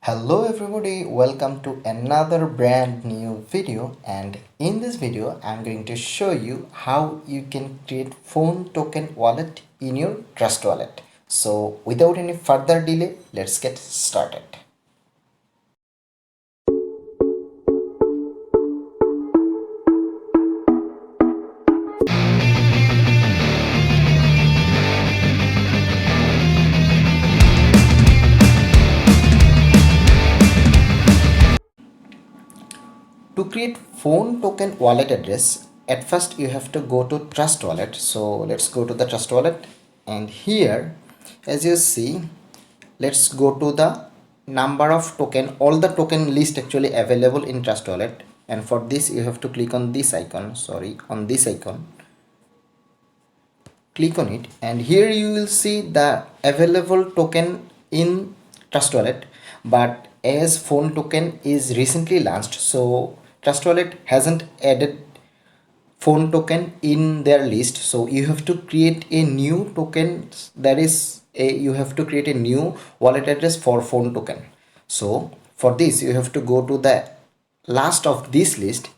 Hello everybody, welcome to another brand new video, and in this video I'm going to show you how you can create phone token wallet in your Trust wallet. So without any further delay, let's get started. To create phone token wallet address, at first you have to go to Trust wallet. So let's go to the Trust wallet, and here as you see, let's go to the number of token, all the token list actually available in Trust wallet. And for this you have to click on this icon, on this icon, click on it, and here you will see the available token in Trust wallet. But as phone token is recently launched, so Trust wallet hasn't added phone token in their list, so you have to create a new token. That is you have to create a new wallet address for phone token. So for this you have to go to the last of this list,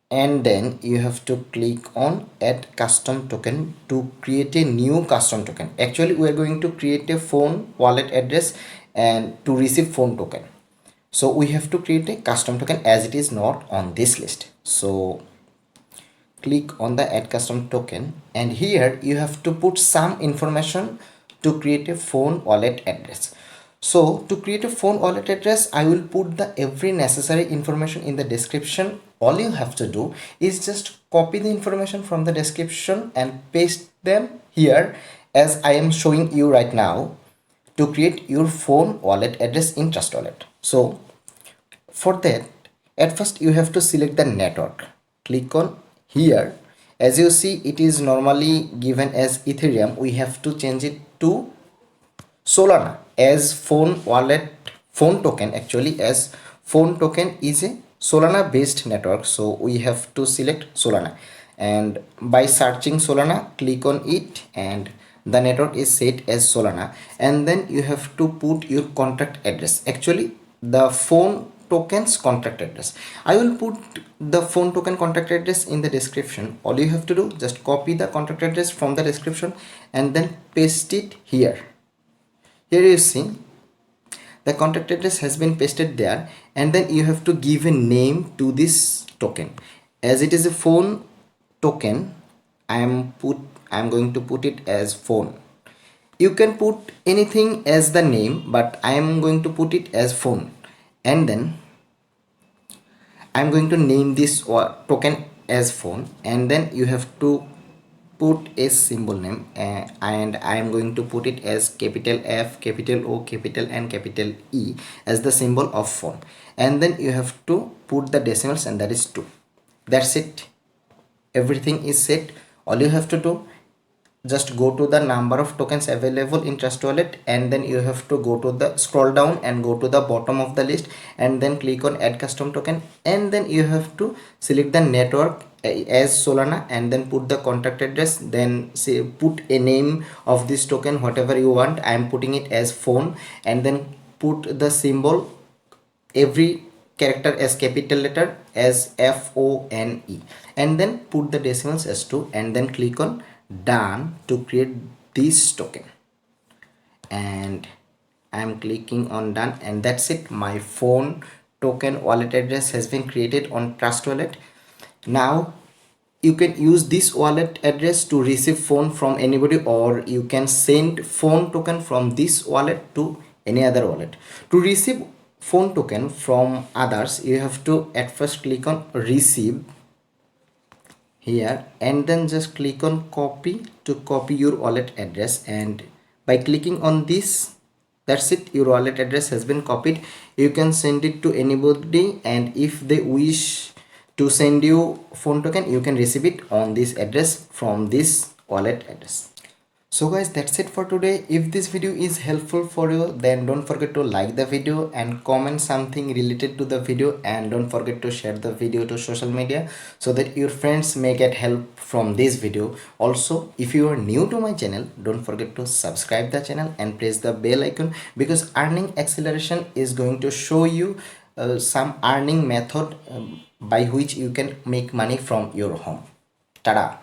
and then you have to click on add custom token to create a new custom token. Actually we are going to create a phone wallet address and to receive phone token, so we have to create a custom token as it is not on this list. So click on the add custom token, and here you have to put some information to create a phone wallet address. So to create a phone wallet address, I will put the every necessary information in the description. All you have to do is just copy the information from the description and paste them here as I am showing you right now to create your phone wallet address in Trust wallet. So for that, at first you have to select the network. Click on here. As you see, it is normally given as Ethereum. We have to change it to Solana as phone wallet, phone token. Actually, as phone token is a Solana based network, so we have to select Solana, and by searching Solana, click on it, and the network is set as Solana. And then you have to put your contract address, actually the phone tokens contract address. I will put the phone token contract address in the description. All you have to do, just copy the contract address from the description and then paste it here. Here you see the contact address has been pasted there, and then you have to give a name to this token. As it is a phone token, I'm going to put it as phone. You can put anything as the name, but I am going to put it as phone. And then I'm going to name this token as phone, and then you have to put a symbol name, and I am going to put it as capital F, capital O, capital N, capital E as the symbol of phone. And then you have to put the decimals, and that is 2. That's it. Everything is set. All you have to do, just go to the number of tokens available in Trust wallet, and then you have to go to the scroll down and go to the bottom of the list, and then click on add custom token, and then you have to select the network as Solana, and then put the contact address, then say put a name of this token whatever you want. I am putting it as phone, and then put the symbol, every character as capital letter as FONE, and then put the decimals as 2, and then click on done to create this token. And I'm clicking on done, and that's it. My phone token wallet address has been created on Trust wallet. Now you can use this wallet address to receive phone from anybody, or you can send phone token from this wallet to any other wallet. To receive phone token from others, you have to at first click on receive here, and then just click on copy to copy your wallet address. And by clicking on this, that's it, your wallet address has been copied. You can send it to anybody, and if they wish to send you phone token, you can receive it on this address from this wallet address. So guys, that's it for today. If this video is helpful for you, then don't forget to like the video and comment something related to the video, and don't forget to share the video to social media so that your friends may get help from this video. Also, if you are new to my channel, don't forget to subscribe the channel and press the bell icon, because earning acceleration is going to show you some earning method by which you can make money from your home. Tada!